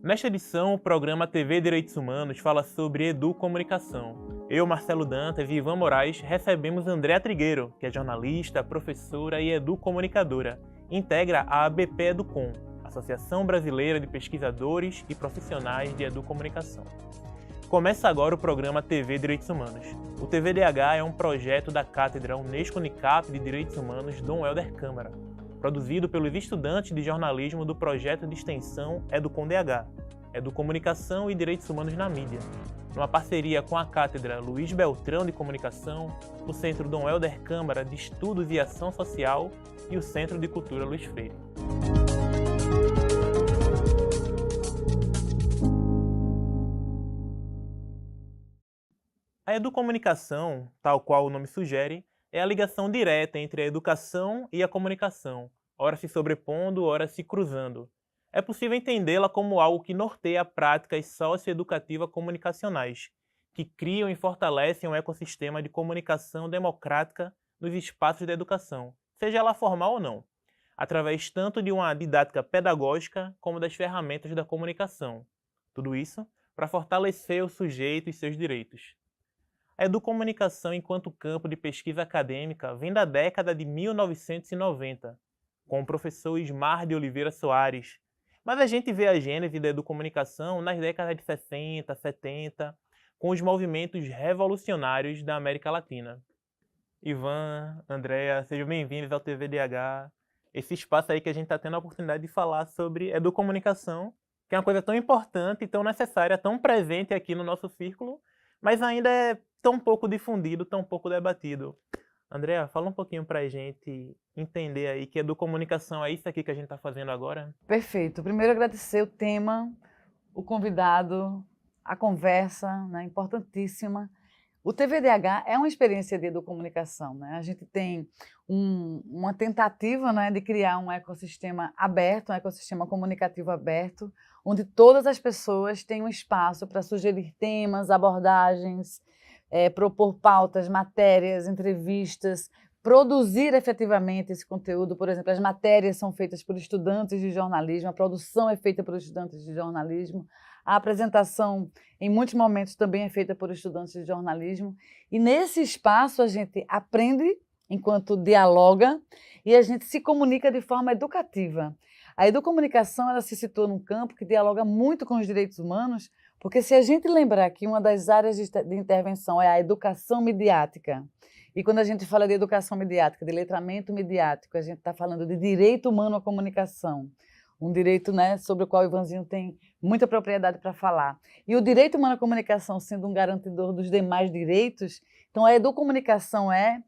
Nesta edição, o programa TV Direitos Humanos fala sobre educomunicação. Eu, Marcelo Dantas e Ivan Moraes recebemos Andréa Trigueiro, que é jornalista, professora e educomunicadora. Integra a ABP Educom, Associação Brasileira de Pesquisadores e Profissionais de Educomunicação. Começa agora o programa TV Direitos Humanos. O TVDH é um projeto da Cátedra Unesco-Unicap de Direitos Humanos Dom Helder Câmara, produzido pelos estudantes de jornalismo do projeto de extensão EducomDH, Educomunicação e Direitos Humanos na Mídia, numa parceria com a Cátedra Luiz Beltrão de Comunicação, o Centro Dom Helder Câmara de Estudos e Ação Social e o Centro de Cultura Luiz Freire. A educomunicação, tal qual o nome sugere, é a ligação direta entre a educação e a comunicação, ora se sobrepondo, ora se cruzando. É possível entendê-la como algo que norteia práticas socioeducativas comunicacionais, que criam e fortalecem um ecossistema de comunicação democrática nos espaços da educação, seja ela formal ou não, através tanto de uma didática pedagógica como das ferramentas da comunicação. Tudo isso para fortalecer o sujeito e seus direitos. A educomunicação enquanto campo de pesquisa acadêmica vem da década de 1990, com o professor Ismar de Oliveira Soares, mas a gente vê a gênese da educomunicação nas décadas de 60, 70, com os movimentos revolucionários da América Latina. Ivan, Andréa, sejam bem-vindos ao TVDH, esse espaço aí que a gente está tendo a oportunidade de falar sobre educomunicação, que é uma coisa tão importante, tão necessária, tão presente aqui no nosso círculo, mas ainda é tão pouco difundido, tão pouco debatido. Andréa, fala um pouquinho pra gente entender aí que educomunicação é isso aqui que a gente está fazendo agora. Perfeito. Primeiro agradecer o tema, o convidado, a conversa, né, importantíssima. O TVDH é uma experiência de educomunicação, né? A gente tem uma tentativa, né, de criar um ecossistema aberto, um ecossistema comunicativo aberto, onde todas as pessoas têm um espaço para sugerir temas, abordagens, propor pautas, matérias, entrevistas, produzir efetivamente esse conteúdo. Por exemplo, as matérias são feitas por estudantes de jornalismo, a produção é feita por estudantes de jornalismo, a apresentação, em muitos momentos, também é feita por estudantes de jornalismo. E nesse espaço a gente aprende enquanto dialoga e a gente se comunica de forma educativa. A educomunicação ela se situa num campo que dialoga muito com os direitos humanos, porque se a gente lembrar que uma das áreas de intervenção é a educação midiática, e quando a gente fala de educação midiática, de letramento midiático, a gente está falando de direito humano à comunicação, um direito, né, sobre o qual o Ivanzinho tem muita propriedade para falar. E o direito humano à comunicação sendo um garantidor dos demais direitos, então a educomunicação é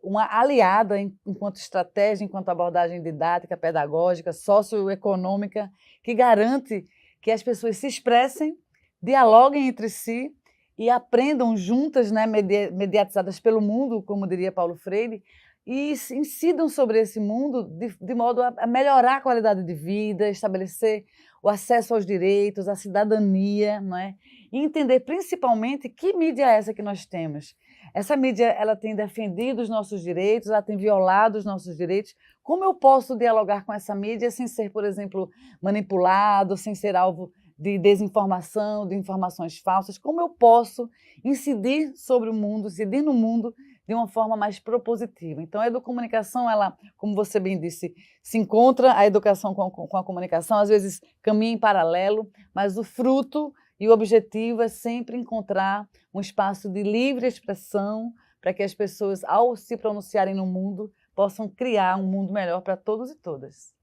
uma aliada enquanto estratégia, enquanto abordagem didática, pedagógica, socioeconômica, que garante que as pessoas se expressem, dialoguem entre si e aprendam juntas, né, mediatizadas pelo mundo, como diria Paulo Freire, e incidam sobre esse mundo de modo a melhorar a qualidade de vida, estabelecer o acesso aos direitos, a cidadania, não é? E entender principalmente que mídia é essa que nós temos. Essa mídia ela tem defendido os nossos direitos, ela tem violado os nossos direitos. Como eu posso dialogar com essa mídia sem ser, por exemplo, manipulado, sem ser alvo de desinformação, de informações falsas? Como eu posso incidir sobre o mundo, incidir no mundo de uma forma mais propositiva? Então, a educomunicação, ela, como você bem disse, se encontra a educação com a comunicação, às vezes caminha em paralelo, mas o fruto e o objetivo é sempre encontrar um espaço de livre expressão para que as pessoas, ao se pronunciarem no mundo, possam criar um mundo melhor para todos e todas.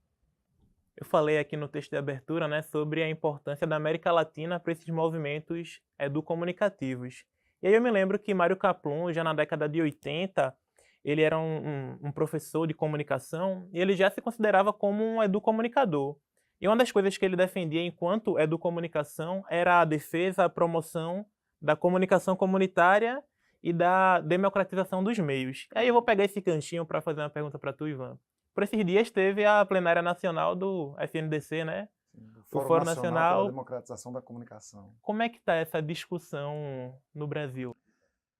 Eu falei aqui no texto de abertura, né, sobre a importância da América Latina para esses movimentos educomunicativos. E aí eu me lembro que Mário Kaplun, já na década de 80, ele era um professor de comunicação e ele já se considerava como um educomunicador. E uma das coisas que ele defendia enquanto educomunicação era a defesa, a promoção da comunicação comunitária e da democratização dos meios. Aí eu vou pegar esse ganchinho para fazer uma pergunta para tu, Ivan. Por esses dias teve a plenária nacional do FNDC, né? Do O Fórum Fórum Nacional pela Nacional. Democratização da Comunicação. Como é que está essa discussão no Brasil?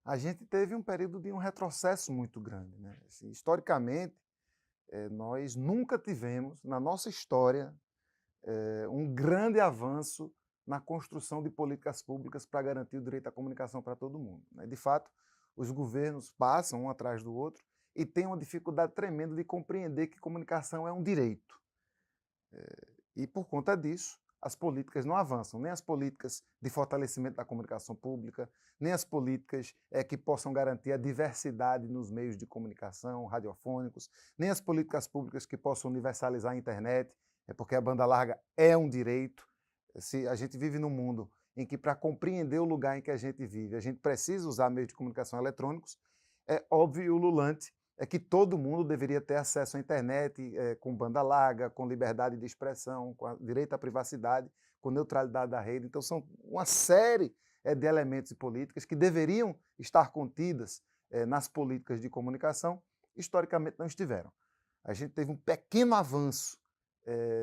A gente teve um período de um retrocesso muito grande, né? Historicamente, nós nunca tivemos, na nossa história, um grande avanço na construção de políticas públicas para garantir o direito à comunicação para todo mundo, né? De fato, os governos passam um atrás do outro e têm uma dificuldade tremenda de compreender que comunicação é um direito. E, por conta disso, as políticas não avançam, nem as políticas de fortalecimento da comunicação pública, nem as políticas que possam garantir a diversidade nos meios de comunicação radiofônicos, nem as políticas públicas que possam universalizar a internet, porque a banda larga é um direito. Se a gente vive num mundo em que, para compreender o lugar em que a gente vive, a gente precisa usar meios de comunicação eletrônicos, é óbvio e ululante que todo mundo deveria ter acesso à internet com banda larga, com liberdade de expressão, com direito à privacidade, com neutralidade da rede. Então, são uma série de elementos e políticas que deveriam estar contidas nas políticas de comunicação, historicamente não estiveram. A gente teve um pequeno avanço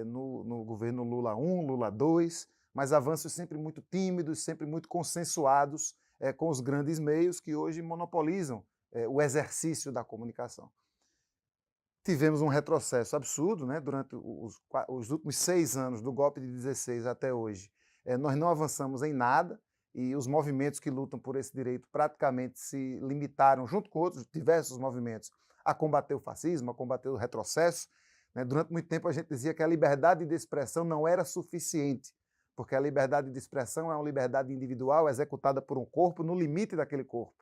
no governo Lula I, Lula II, mas avanços sempre muito tímidos, sempre muito consensuados com os grandes meios que hoje monopolizam o exercício da comunicação. Tivemos um retrocesso absurdo, né? Durante os últimos 6 anos, do golpe de 16 até hoje, nós não avançamos em nada e os movimentos que lutam por esse direito praticamente se limitaram, junto com outros diversos movimentos, a combater o fascismo, a combater o retrocesso, né? Durante muito tempo a gente dizia que a liberdade de expressão não era suficiente, porque a liberdade de expressão é uma liberdade individual executada por um corpo no limite daquele corpo.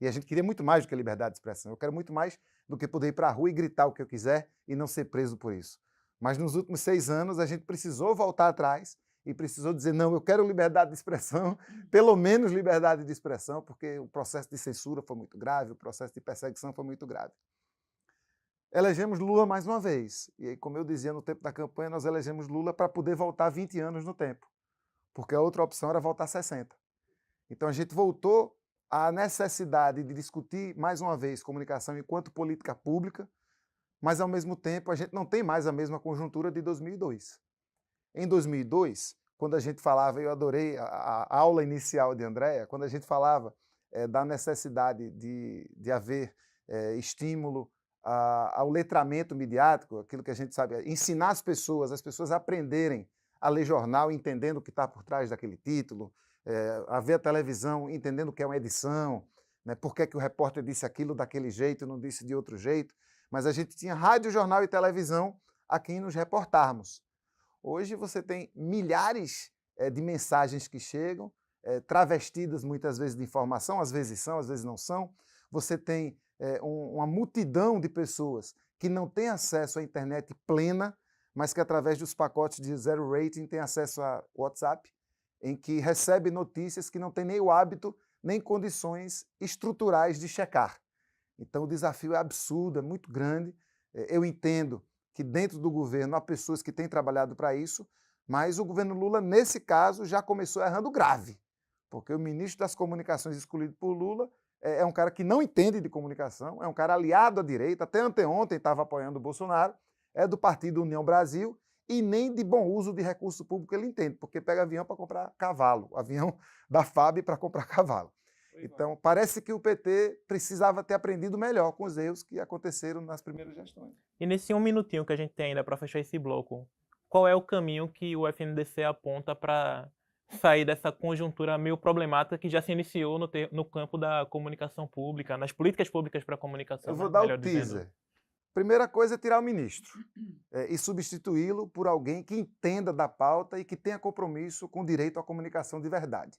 E a gente queria muito mais do que a liberdade de expressão. Eu quero muito mais do que poder ir para a rua e gritar o que eu quiser e não ser preso por isso. Mas nos últimos 6 anos a gente precisou voltar atrás e precisou dizer, não, eu quero liberdade de expressão, pelo menos liberdade de expressão, porque o processo de censura foi muito grave, o processo de perseguição foi muito grave. Elegemos Lula mais uma vez. E como eu dizia no tempo da campanha, nós elegemos Lula para poder voltar 20 anos no tempo, porque a outra opção era voltar 60. Então a gente voltou à necessidade de discutir mais uma vez comunicação enquanto política pública, mas ao mesmo tempo a gente não tem mais a mesma conjuntura de 2002. Em 2002, quando a gente falava, eu adorei a aula inicial de Andréa, quando a gente falava da necessidade de haver estímulo ao letramento midiático, aquilo que a gente sabe, ensinar as pessoas a aprenderem a ler jornal entendendo o que está por trás daquele título, a ver a televisão entendendo o que é uma edição, né, por que o repórter disse aquilo daquele jeito e não disse de outro jeito, mas a gente tinha rádio, jornal e televisão a quem nos reportarmos. Hoje você tem milhares de mensagens que chegam, travestidas muitas vezes de informação, às vezes são, às vezes não são. Você tem uma multidão de pessoas que não têm acesso à internet plena, mas que através dos pacotes de zero rating têm acesso a WhatsApp, em que recebe notícias que não tem nem o hábito, nem condições estruturais de checar. Então o desafio é absurdo, é muito grande. Eu entendo que dentro do governo há pessoas que têm trabalhado para isso, mas o governo Lula, nesse caso, já começou errando grave, porque o ministro das Comunicações escolhido por Lula é um cara que não entende de comunicação, é um cara aliado à direita, até anteontem estava apoiando o Bolsonaro, é do partido União Brasil, e nem de bom uso de recurso público ele entende, porque pega avião para comprar cavalo, avião da FAB para comprar cavalo. Então, parece que o PT precisava ter aprendido melhor com os erros que aconteceram nas primeiras gestões. E nesse 1 minutinho que a gente tem ainda para fechar esse bloco, qual é o caminho que o FNDC aponta para sair dessa conjuntura meio problemática que já se iniciou no campo da comunicação pública, nas políticas públicas para a comunicação? Eu vou dar o teaser. Primeira coisa é tirar o ministro e substituí-lo por alguém que entenda da pauta e que tenha compromisso com o direito à comunicação de verdade.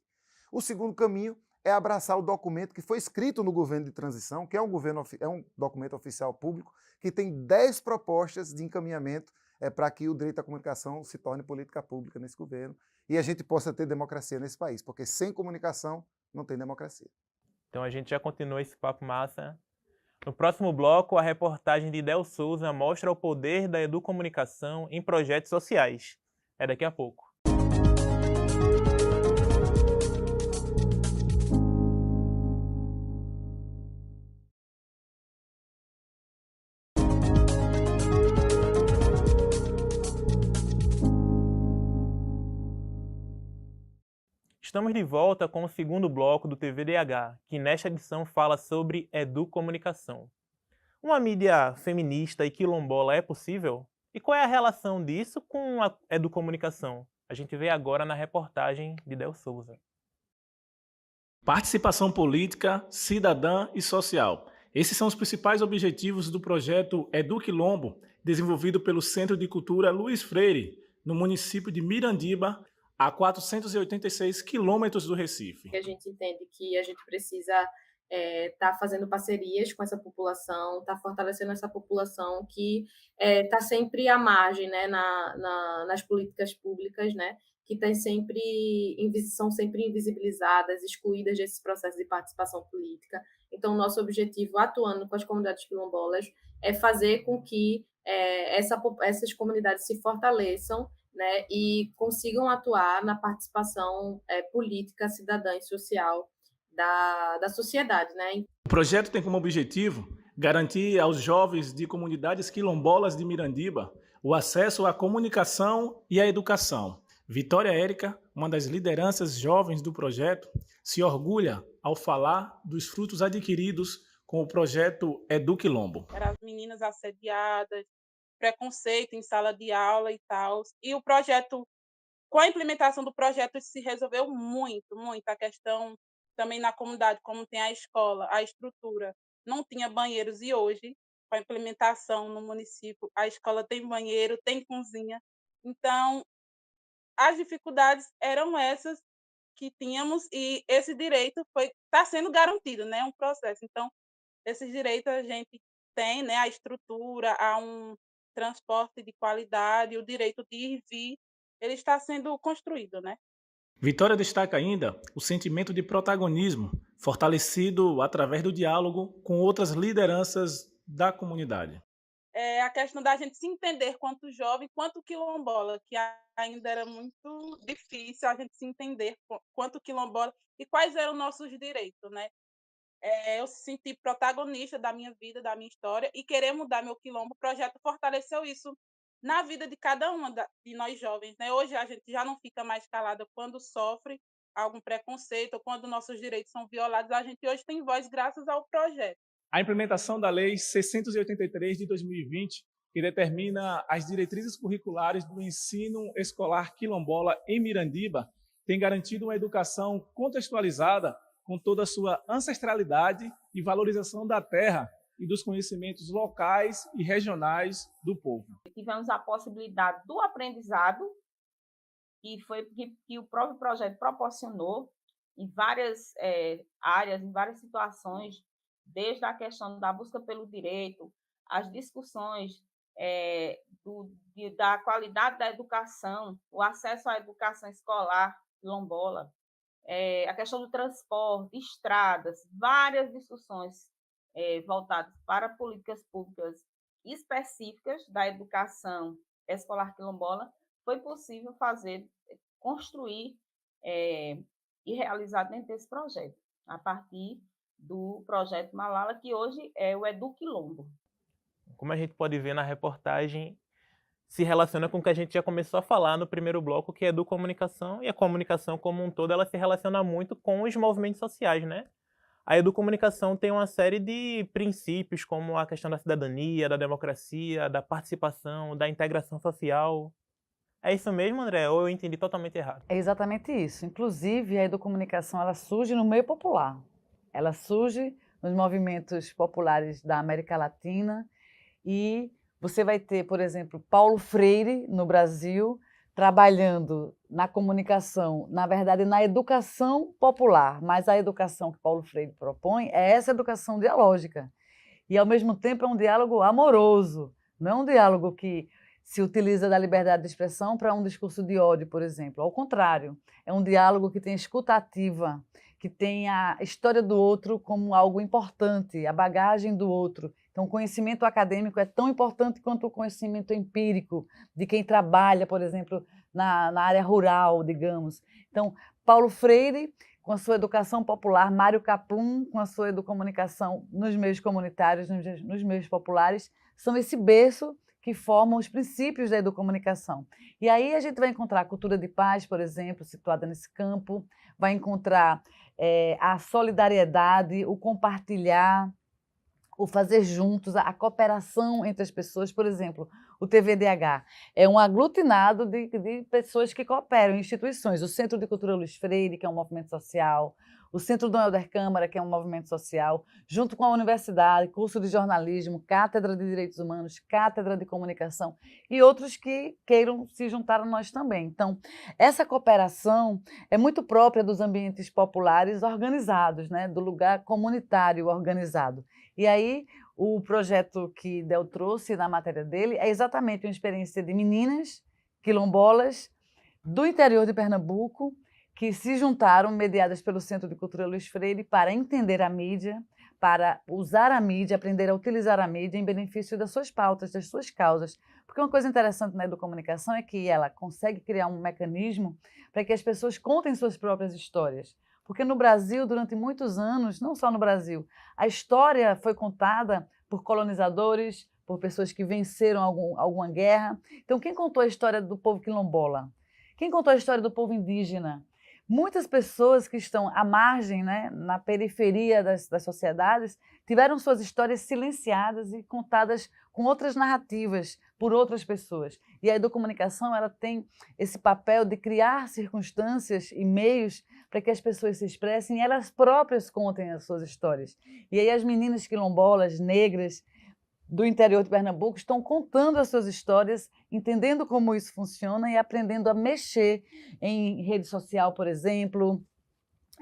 O segundo caminho é abraçar o documento que foi escrito no governo de transição, que é um documento oficial público, que tem 10 propostas de encaminhamento para que o direito à comunicação se torne política pública nesse governo e a gente possa ter democracia nesse país, porque sem comunicação não tem democracia. Então a gente já continua esse papo massa. No próximo bloco, a reportagem de Del Souza mostra o poder da educomunicação em projetos sociais. É daqui a pouco. Estamos de volta com o segundo bloco do TVDH, que nesta edição fala sobre educomunicação. Uma mídia feminista e quilombola é possível? E qual é a relação disso com a educomunicação? A gente vê agora na reportagem de Del Souza. Participação política, cidadã e social. Esses são os principais objetivos do projeto Eduquilombo, desenvolvido pelo Centro de Cultura Luiz Freire, no município de Mirandiba, a 486 quilômetros do Recife. A gente entende que a gente precisa estar fazendo parcerias com essa população, estar fortalecendo essa população que está sempre à margem, né, nas políticas públicas, né, que são sempre invisibilizadas, excluídas desses processos de participação política. Então, nosso objetivo, atuando com as comunidades quilombolas, é fazer com que essas comunidades se fortaleçam, né, e consigam atuar na participação política, cidadã e social da sociedade. Né? O projeto tem como objetivo garantir aos jovens de comunidades quilombolas de Mirandiba o acesso à comunicação e à educação. Vitória Érica, uma das lideranças jovens do projeto, se orgulha ao falar dos frutos adquiridos com o projeto Eduquilombo. Eram as meninas assediadas, preconceito em sala de aula e tal. E o projeto, com a implementação do projeto, se resolveu muito, muito. A questão também na comunidade, como tem a escola, a estrutura, não tinha banheiros. E hoje, com a implementação no município, a escola tem banheiro, tem cozinha. Então, as dificuldades eram essas que tínhamos e esse direito está sendo garantido, né? Um processo. Então, esses direitos a gente tem, né? A estrutura, a um transporte de qualidade, o direito de ir e vir, ele está sendo construído, né? Vitória destaca ainda o sentimento de protagonismo, fortalecido através do diálogo com outras lideranças da comunidade. A questão da gente se entender quanto jovem, quanto quilombola, que ainda era muito difícil a gente se entender quanto quilombola e quais eram nossos direitos, né? Eu se senti protagonista da minha vida, da minha história, e querer mudar meu quilombo. O projeto fortaleceu isso na vida de cada uma de nós jovens, né? Hoje a gente já não fica mais calada quando sofre algum preconceito ou quando nossos direitos são violados. A gente hoje tem voz graças ao projeto. A implementação da Lei 683 de 2020, que determina as diretrizes curriculares do ensino escolar quilombola em Mirandiba, tem garantido uma educação contextualizada com toda a sua ancestralidade e valorização da terra e dos conhecimentos locais e regionais do povo. Tivemos a possibilidade do aprendizado, que o próprio projeto proporcionou em várias áreas, em várias situações, desde a questão da busca pelo direito, as discussões da qualidade da educação, o acesso à educação escolar quilombola, a questão do transporte, estradas, várias discussões voltadas para políticas públicas específicas da educação escolar quilombola, foi possível construir e realizar dentro desse projeto, a partir do projeto Malala, que hoje é o Eduquilombo. Como a gente pode ver na reportagem, se relaciona com o que a gente já começou a falar no primeiro bloco, que é educomunicação, e a comunicação como um todo, ela se relaciona muito com os movimentos sociais, né? A educomunicação tem uma série de princípios, como a questão da cidadania, da democracia, da participação, da integração social. É isso mesmo, André? Ou eu entendi totalmente errado? É exatamente isso. Inclusive, a educomunicação ela surge no meio popular. Ela surge nos movimentos populares da América Latina e você vai ter, por exemplo, Paulo Freire, no Brasil, trabalhando na comunicação, na verdade, na educação popular, mas a educação que Paulo Freire propõe é essa educação dialógica. E, ao mesmo tempo, é um diálogo amoroso, não é um diálogo que se utiliza da liberdade de expressão para um discurso de ódio, por exemplo. Ao contrário, é um diálogo que tem escuta ativa, que tem a história do outro como algo importante, a bagagem do outro. Então, o conhecimento acadêmico é tão importante quanto o conhecimento empírico de quem trabalha, por exemplo, na área rural, digamos. Então, Paulo Freire, com a sua educação popular, Mário Kaplum, com a sua educomunicação nos meios comunitários, nos meios populares, são esse berço que formam os princípios da educomunicação. E aí a gente vai encontrar a cultura de paz, por exemplo, situada nesse campo, vai encontrar a solidariedade, o compartilhar, o fazer juntos, a cooperação entre as pessoas. Por exemplo, o TVDH? É um aglutinado de pessoas que cooperam, instituições. O Centro de Cultura Luiz Freire, que é um movimento social, o Centro Dom Helder Câmara, que é um movimento social, junto com a universidade, curso de jornalismo, cátedra de direitos humanos, cátedra de comunicação e outros que queiram se juntar a nós também. Então, essa cooperação é muito própria dos ambientes populares organizados, né? Do lugar comunitário organizado. E aí, o projeto que Del trouxe na matéria dele é exatamente uma experiência de meninas quilombolas do interior de Pernambuco que se juntaram, mediadas pelo Centro de Cultura Luiz Freire, para entender a mídia, para usar a mídia, aprender a utilizar a mídia em benefício das suas pautas, das suas causas. Porque uma coisa interessante na educomunicação é que ela consegue criar um mecanismo para que as pessoas contem suas próprias histórias. Porque no Brasil, durante muitos anos, não só no Brasil, a história foi contada por colonizadores, por pessoas que venceram alguma guerra. Então, quem contou a história do povo quilombola? Quem contou a história do povo indígena? Muitas pessoas que estão à margem, né, na periferia das sociedades, tiveram suas histórias silenciadas e contadas com outras narrativas por outras pessoas. E a educomunicação ela tem esse papel de criar circunstâncias e meios para que as pessoas se expressem e elas próprias contem as suas histórias. E aí as meninas quilombolas, negras, do interior de Pernambuco estão contando as suas histórias, entendendo como isso funciona e aprendendo a mexer em rede social, por exemplo,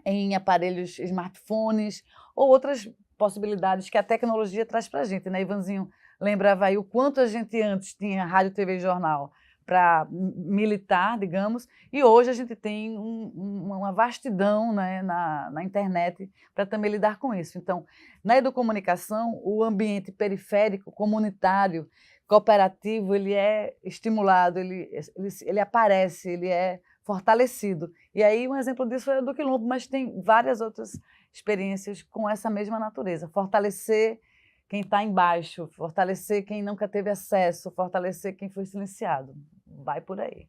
em aparelhos smartphones ou outras possibilidades que a tecnologia traz para a gente, né, Ivanzinho? Lembrava aí o quanto a gente antes tinha rádio, TV e jornal para militar, digamos, e hoje a gente tem uma vastidão, né, na internet para também lidar com isso. Então, na educomunicação, o ambiente periférico, comunitário, cooperativo, ele é estimulado, ele aparece, ele é fortalecido. E aí um exemplo disso é do Quilombo, mas tem várias outras experiências com essa mesma natureza. Fortalecer quem está embaixo, fortalecer quem nunca teve acesso, fortalecer quem foi silenciado. Vai por aí.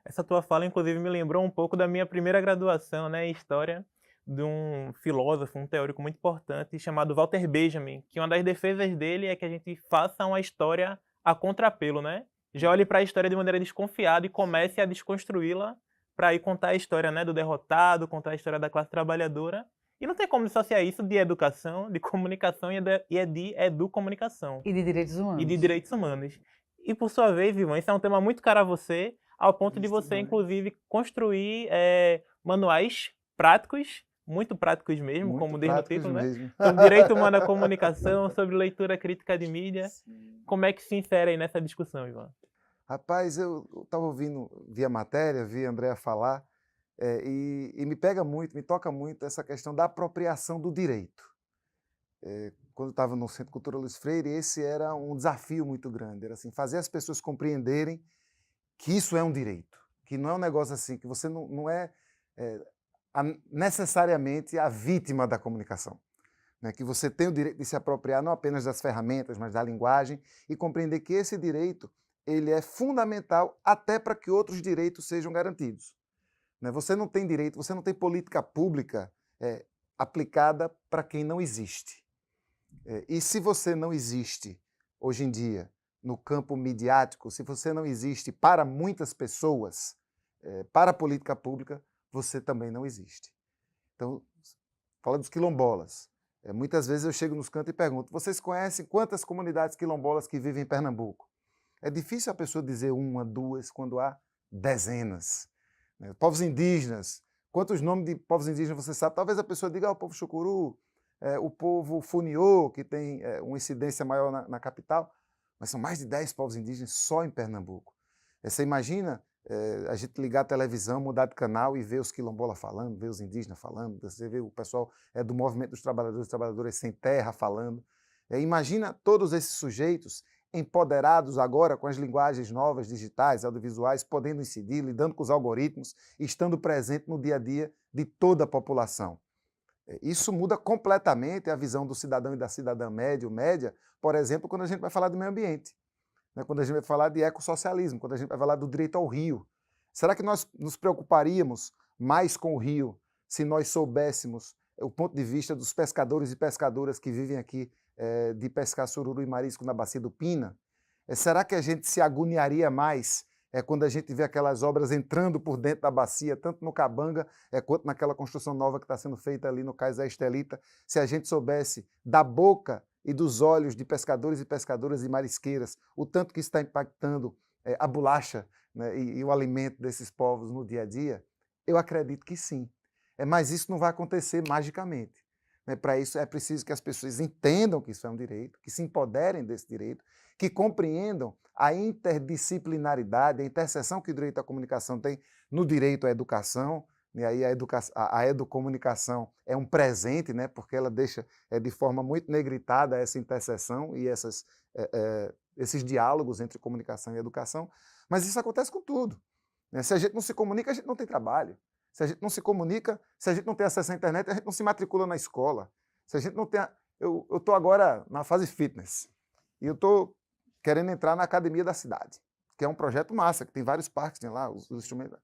Essa tua fala, inclusive, me lembrou um pouco da minha primeira graduação, né, em História, de um filósofo, um teórico muito importante, chamado Walter Benjamin, que uma das defesas dele é que a gente faça uma história a contrapelo, né? Já olhe para a história de maneira desconfiada e comece a desconstruí-la para ir contar a história, né, do derrotado, contar a história da classe trabalhadora. E não tem como dissociar isso de educação, de comunicação e de educomunicação. E de direitos humanos. E de direitos humanos. E por sua vez, Ivan, isso é um tema muito caro a você, ao ponto de você, inclusive, construir manuais práticos, muito práticos mesmo, Muito como diz no práticos título, né? mesmo. Sobre direito humano à comunicação, sobre leitura crítica de mídia. Como é que se insere aí nessa discussão, Ivan? Rapaz, eu estava ouvindo, via matéria, via a Andrea falar, e me pega muito, me toca muito essa questão da apropriação do direito. Quando eu estava no Centro de Cultura Luiz Freire, esse era um desafio muito grande, era assim, fazer as pessoas compreenderem que isso é um direito, que não é um negócio assim, que você não é necessariamente a vítima da comunicação. Né? Que você tem o direito de se apropriar não apenas das ferramentas, mas da linguagem e compreender que esse direito ele é fundamental até para que outros direitos sejam garantidos. Né? Você não tem direito, você não tem política pública aplicada para quem não existe. E se você não existe hoje em dia no campo midiático, se você não existe para muitas pessoas, para a política pública, você também não existe. Então, fala dos quilombolas. Muitas vezes eu chego nos cantos e pergunto, vocês conhecem quantas comunidades quilombolas que vivem em Pernambuco? É difícil a pessoa dizer uma, duas, quando há dezenas. Né? Povos indígenas, quantos nomes de povos indígenas você sabe? Talvez a pessoa diga o povo Chucuru, o povo Funiô, que tem uma incidência maior na capital, mas são mais de 10 povos indígenas só em Pernambuco. Você imagina a gente ligar a televisão, mudar de canal e ver os quilombolas falando, ver os indígenas falando, você vê o pessoal do movimento dos trabalhadores e trabalhadoras sem terra falando. Imagina todos esses sujeitos empoderados agora com as linguagens novas, digitais, audiovisuais, podendo incidir, lidando com os algoritmos, estando presente no dia a dia de toda a população. Isso muda completamente a visão do cidadão e da cidadã médio, média, por exemplo, quando a gente vai falar do meio ambiente, né? Quando a gente vai falar de ecossocialismo, quando a gente vai falar do direito ao rio. Será que nós nos preocuparíamos mais com o rio se nós soubéssemos o ponto de vista dos pescadores e pescadoras que vivem aqui de pescar sururu e marisco na bacia do Pina? Será que a gente se agoniaria mais quando a gente vê aquelas obras entrando por dentro da bacia, tanto no Cabanga quanto naquela construção nova que está sendo feita ali no Cais da Estelita, se a gente soubesse da boca e dos olhos de pescadores e pescadoras e marisqueiras o tanto que isso está impactando a bolacha, né, e o alimento desses povos no dia a dia? Eu acredito que sim. Mas isso não vai acontecer magicamente. Para isso é preciso que as pessoas entendam que isso é um direito, que se empoderem desse direito, que compreendam a interdisciplinaridade, a interseção que o direito à comunicação tem no direito à educação. E aí a educomunicação é um presente, né, porque ela deixa de forma muito negritada essa interseção e esses diálogos entre comunicação e educação. Mas isso acontece com tudo. Se a gente não se comunica, a gente não tem trabalho. Se a gente não se comunica, se a gente não tem acesso à internet, a gente não se matricula na escola. Se a gente não tem... Eu estou agora na fase fitness e eu estou querendo entrar na academia da cidade, que é um projeto massa, que tem vários parques, tem lá os instrumentos.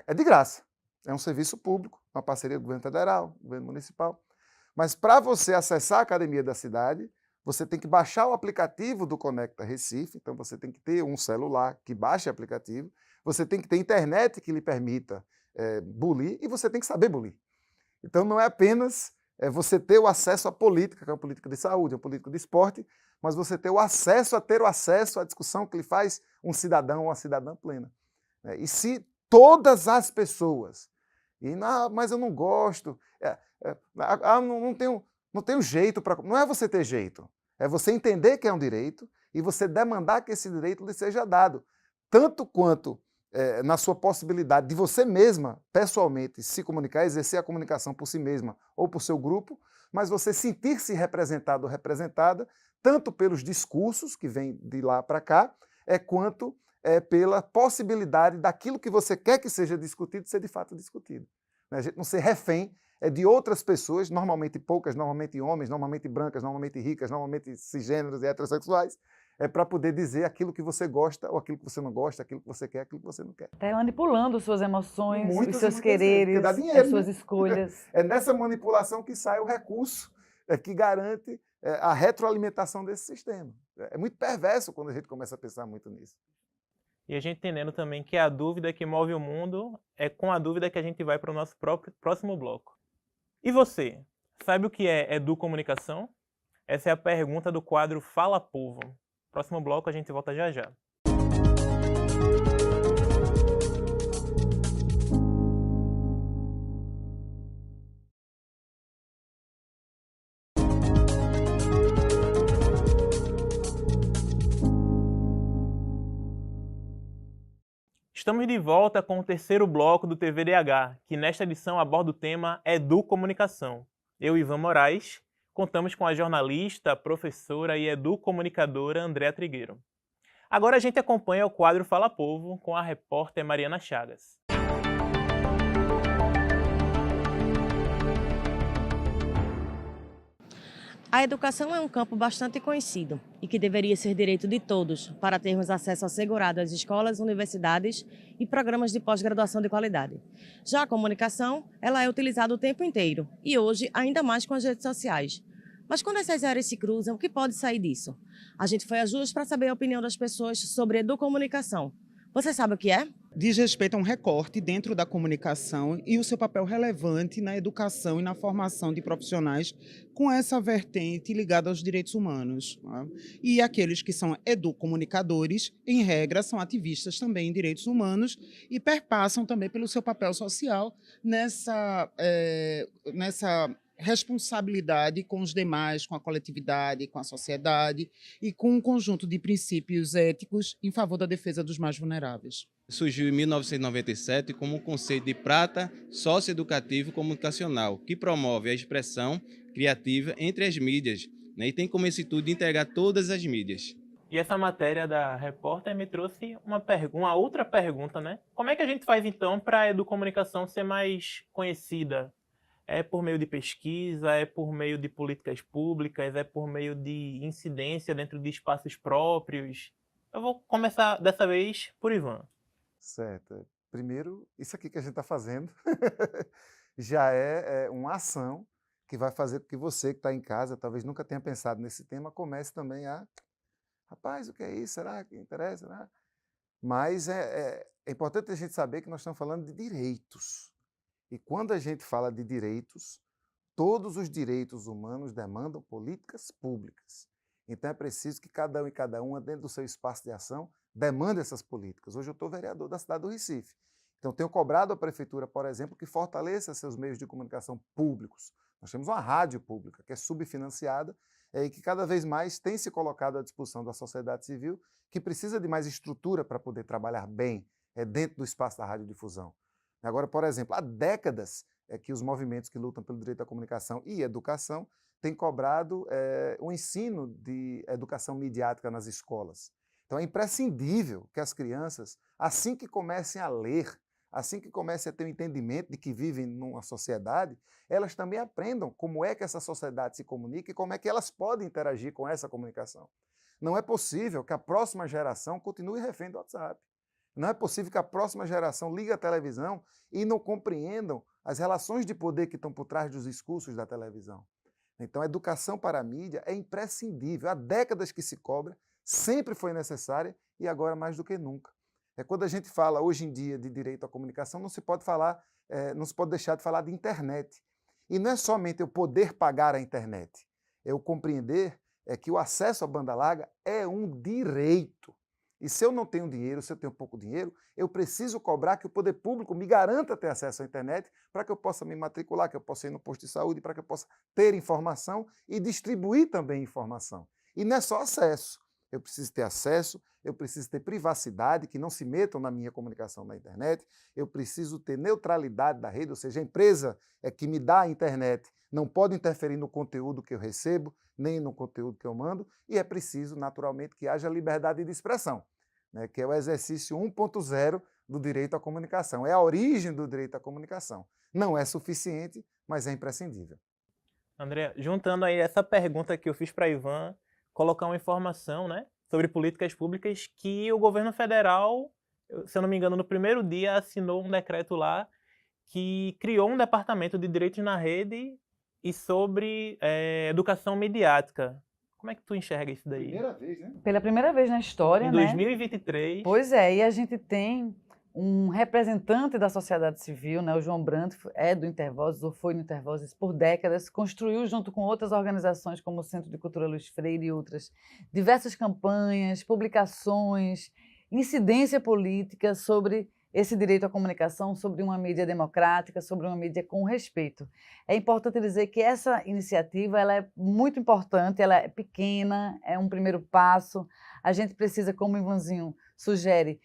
É de graça. É um serviço público, uma parceria do governo federal, governo municipal. Mas para você acessar a academia da cidade, você tem que baixar o aplicativo do Conecta Recife, então você tem que ter um celular que baixe o aplicativo, você tem que ter internet que lhe permita bulir, e você tem que saber bulir. Então não é apenas você ter o acesso à política, que é uma política de saúde, uma política de esporte, mas você ter o acesso à discussão que lhe faz um cidadão ou uma cidadã plena. E se todas as pessoas, mas eu não gosto, não tenho jeito para... Não é você ter jeito, é você entender que é um direito e você demandar que esse direito lhe seja dado, tanto quanto na sua possibilidade de você mesma, pessoalmente, se comunicar, exercer a comunicação por si mesma ou por seu grupo, mas você sentir-se representado ou representada, tanto pelos discursos que vêm de lá para cá, quanto pela possibilidade daquilo que você quer que seja discutido ser de fato discutido. A gente não ser refém de outras pessoas, normalmente poucas, normalmente homens, normalmente brancas, normalmente ricas, normalmente cisgêneros e heterossexuais, para poder dizer aquilo que você gosta ou aquilo que você não gosta, aquilo que você quer, aquilo que você não quer. Até manipulando suas emoções, Muitas os seus vezes, quereres, porque dá dinheiro, as suas né? escolhas. É nessa manipulação que sai o recurso que garante a retroalimentação desse sistema. É muito perverso quando a gente começa a pensar muito nisso. E a gente entendendo também que a dúvida que move o mundo é com a dúvida que a gente vai para o nosso próximo bloco. E você, sabe o que é educomunicação? Essa é a pergunta do quadro Fala Povo. Próximo bloco a gente volta já já. Estamos de volta com o terceiro bloco do TVDH, que nesta edição aborda o tema Educomunicação. Eu, Ivan Moraes, contamos com a jornalista, professora e educomunicadora Andréa Trigueiro. Agora a gente acompanha o quadro Fala Povo com a repórter Mariana Chagas. A educação é um campo bastante conhecido e que deveria ser direito de todos para termos acesso assegurado às escolas, universidades e programas de pós-graduação de qualidade. Já a comunicação, ela é utilizada o tempo inteiro e hoje ainda mais com as redes sociais. Mas quando essas áreas se cruzam, o que pode sair disso? A gente foi às ruas para saber a opinião das pessoas sobre educomunicação. Você sabe o que é? Diz respeito a um recorte dentro da comunicação e o seu papel relevante na educação e na formação de profissionais com essa vertente ligada aos direitos humanos. Né? E aqueles que são educomunicadores, em regra, são ativistas também em direitos humanos e perpassam também pelo seu papel social nessa responsabilidade com os demais, com a coletividade, com a sociedade e com um conjunto de princípios éticos em favor da defesa dos mais vulneráveis. Surgiu em 1997 como um conceito de prata socioeducativo e comunicacional, que promove a expressão criativa entre as mídias, né, e tem como intuito de integrar todas as mídias. E essa matéria da repórter me trouxe uma outra pergunta, né? Como é que a gente faz então para a educomunicação ser mais conhecida? É por meio de pesquisa, é por meio de políticas públicas, é por meio de incidência dentro de espaços próprios? Eu vou começar dessa vez por Ivan. Certo. Primeiro, isso aqui que a gente está fazendo já é uma ação que vai fazer com que você que está em casa, talvez nunca tenha pensado nesse tema, comece também a Rapaz, o que é isso? Será que interessa? Né? Mas é importante a gente saber que nós estamos falando de direitos. E quando a gente fala de direitos, todos os direitos humanos demandam políticas públicas. Então é preciso que cada um e cada uma, dentro do seu espaço de ação, demande essas políticas. Hoje eu estou vereador da cidade do Recife. Então tenho cobrado à prefeitura, por exemplo, que fortaleça seus meios de comunicação públicos. Nós temos uma rádio pública que é subfinanciada e que cada vez mais tem se colocado à disposição da sociedade civil, que precisa de mais estrutura para poder trabalhar bem dentro do espaço da radiodifusão. Agora, por exemplo, há décadas que os movimentos que lutam pelo direito à comunicação e educação têm cobrado o ensino de educação midiática nas escolas. Então é imprescindível que as crianças, assim que comecem a ler, assim que comecem a ter o entendimento de que vivem numa sociedade, elas também aprendam como é que essa sociedade se comunica e como é que elas podem interagir com essa comunicação. Não é possível que a próxima geração continue refém do WhatsApp. Não é possível que a próxima geração ligue a televisão e não compreendam as relações de poder que estão por trás dos discursos da televisão. Então, a educação para a mídia é imprescindível. Há décadas que se cobra, sempre foi necessária e agora mais do que nunca. Quando a gente fala hoje em dia de direito à comunicação, não se pode deixar de falar de internet. E não é somente eu poder pagar a internet, é eu compreender que o acesso à banda larga é um direito. E se eu não tenho dinheiro, se eu tenho pouco dinheiro, eu preciso cobrar que o poder público me garanta ter acesso à internet para que eu possa me matricular, que eu possa ir no posto de saúde, para que eu possa ter informação e distribuir também informação. E não é só acesso. Eu preciso ter acesso, eu preciso ter privacidade, que não se metam na minha comunicação na internet, eu preciso ter neutralidade da rede, ou seja, a empresa que me dá a internet não pode interferir no conteúdo que eu recebo, nem no conteúdo que eu mando, e é preciso, naturalmente, que haja liberdade de expressão, né, que é o exercício 1.0 do direito à comunicação. É a origem do direito à comunicação. Não é suficiente, mas é imprescindível. André, juntando aí essa pergunta que eu fiz para Ivan, colocar uma informação, né, sobre políticas públicas que o governo federal, se eu não me engano, no primeiro dia assinou um decreto lá que criou um departamento de direitos na rede e sobre educação midiática. Como é que tu enxerga isso daí? Primeira vez, né? Pela primeira vez na história, Em 2023. Pois é, e a gente tem um representante da sociedade civil, né, o João Brandt, é do Intervozes, ou foi no Intervozes por décadas, construiu junto com outras organizações como o Centro de Cultura Luiz Freire e outras, diversas campanhas, publicações, incidência política sobre esse direito à comunicação, sobre uma mídia democrática, sobre uma mídia com respeito. É importante dizer que essa iniciativa ela é muito importante, ela é pequena, é um primeiro passo. A gente precisa, como o Ivanzinho sugere,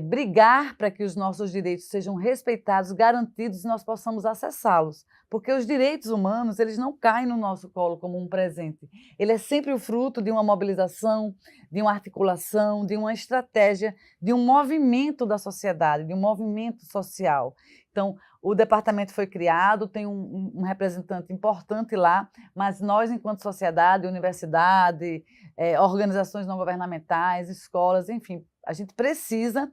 brigar para que os nossos direitos sejam respeitados, garantidos e nós possamos acessá-los. Porque os direitos humanos, eles não caem no nosso colo como um presente. Ele é sempre o fruto de uma mobilização, de uma articulação, de uma estratégia, de um movimento da sociedade, de um movimento social. Então, o departamento foi criado, tem um representante importante lá, mas nós, enquanto sociedade, universidade, organizações não governamentais, escolas, enfim, a gente precisa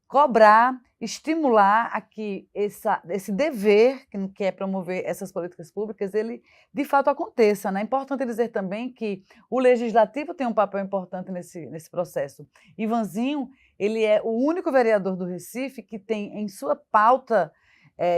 cobrar, estimular a que esse dever, que é promover essas políticas públicas, ele de fato aconteça, né? É importante dizer também que o Legislativo tem um papel importante nesse processo. Ivanzinho, ele é o único vereador do Recife que tem em sua pauta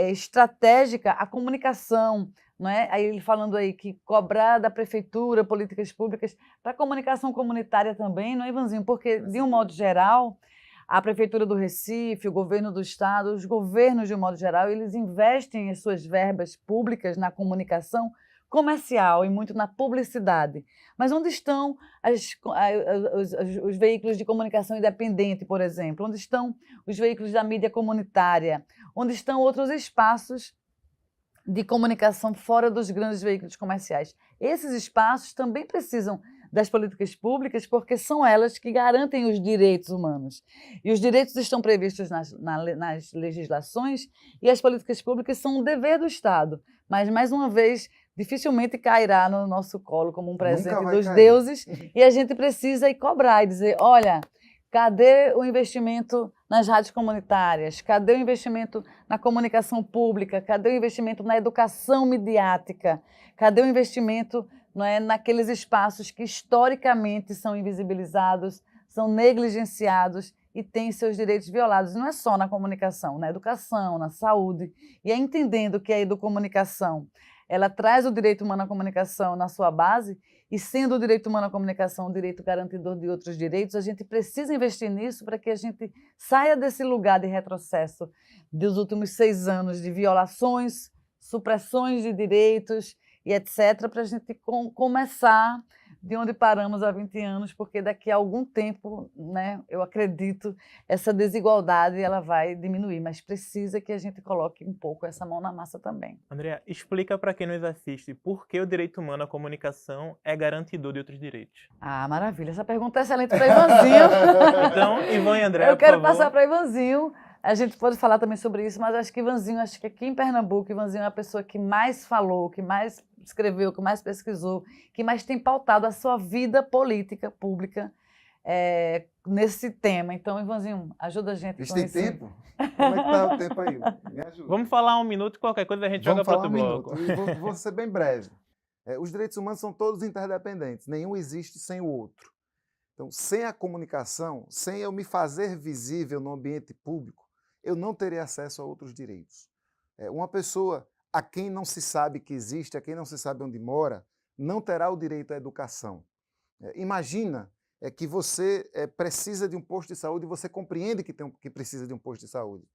estratégica a comunicação, não é? Aí ele falando aí que cobrar da prefeitura políticas públicas para a comunicação comunitária também, não é, Ivanzinho? Porque, de um modo geral, a Prefeitura do Recife, o governo do estado, os governos, de um modo geral, eles investem as suas verbas públicas na comunicação comercial e muito na publicidade. Mas onde estão os veículos de comunicação independente, por exemplo? Onde estão os veículos da mídia comunitária? Onde estão outros espaços de comunicação fora dos grandes veículos comerciais? Esses espaços também precisam das políticas públicas, porque são elas que garantem os direitos humanos. E os direitos estão previstos nas legislações e as políticas públicas são um dever do Estado. Mas, mais uma vez, dificilmente cairá no nosso colo como um presente dos deuses e a gente precisa ir cobrar e dizer, olha, cadê o investimento nas rádios comunitárias? Cadê o investimento na comunicação pública? Cadê o investimento na educação midiática? Cadê o investimento não é, naqueles espaços que historicamente são invisibilizados, são negligenciados e têm seus direitos violados. Não é só na comunicação, na educação, na saúde. E é entendendo que a educomunicação, ela traz o direito humano à comunicação na sua base, e sendo o direito humano à comunicação um direito garantidor de outros direitos, a gente precisa investir nisso para que a gente saia desse lugar de retrocesso dos últimos 6 anos de violações, supressões de direitos e etc., para a gente começar de onde paramos há 20 anos, porque daqui a algum tempo, né, eu acredito, essa desigualdade ela vai diminuir, mas precisa que a gente coloque um pouco essa mão na massa também. Andrea, explica para quem nos assiste por que o direito humano à comunicação é garantidor de outros direitos. Ah, maravilha, essa pergunta é excelente para Ivanzinho. Então, Ivan e Andrea, eu quero por favor. passar para Ivanzinho. A gente pode falar também sobre isso, mas acho que Ivanzinho, acho que aqui em Pernambuco, Ivanzinho é a pessoa que mais falou, que mais escreveu, que mais pesquisou, que mais tem pautado a sua vida política pública nesse tema. Então, Ivanzinho, ajuda a gente Isso com tem isso. tempo? Como é que tá o tempo aí? Me ajuda. Vamos falar 1 minuto, qualquer coisa a gente joga para outro bloco. E vou ser bem breve. Os direitos humanos são todos interdependentes, nenhum existe sem o outro. Então, sem a comunicação, sem eu me fazer visível no ambiente público, eu não teria acesso a outros direitos. Uma pessoa a quem não se sabe que existe, a quem não se sabe onde mora, não terá o direito à educação. Imagina que você precisa de um posto de saúde e você compreende que precisa de um posto de saúde.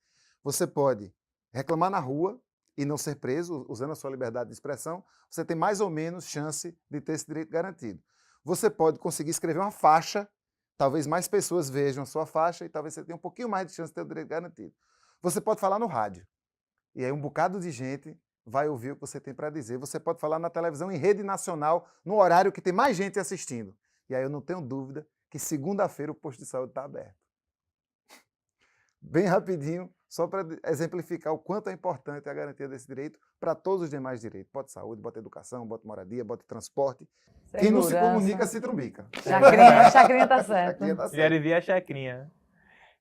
Você pode reclamar na rua e não ser preso, usando a sua liberdade de expressão, você tem mais ou menos chance de ter esse direito garantido. Você pode conseguir escrever uma faixa, talvez mais pessoas vejam a sua faixa e talvez você tenha um pouquinho mais de chance de ter o direito garantido. Você pode falar no rádio, e aí um bocado de gente vai ouvir o que você tem para dizer. Você pode falar na televisão em rede nacional, no horário que tem mais gente assistindo. E aí eu não tenho dúvida que segunda-feira o posto de saúde está aberto. Bem rapidinho, só para exemplificar o quanto é importante a garantia desse direito para todos os demais direitos. Bota saúde, bota educação, bota moradia, bota transporte. Quem não se comunica se trumbica. Chacrinha tá certo. Já dizia a Chacrinha.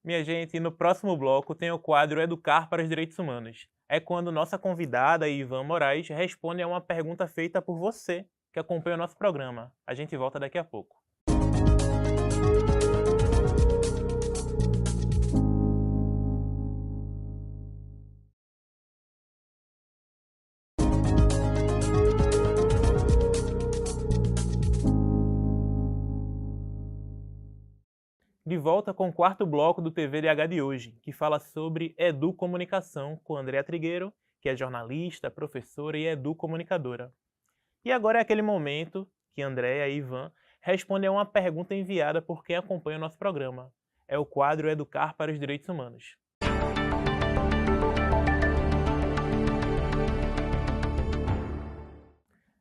Minha gente, no próximo bloco tem o quadro Educar para os Direitos Humanos. É quando nossa convidada, Ivan Moraes, responde a uma pergunta feita por você, que acompanha o nosso programa. A gente volta daqui a pouco. De volta com o 4º bloco do TVDH de hoje, que fala sobre educomunicação com Andrea Trigueiro, que é jornalista, professora e educomunicadora. E agora é aquele momento que Andrea e Ivan respondem a uma pergunta enviada por quem acompanha o nosso programa. É o quadro Educar para os Direitos Humanos.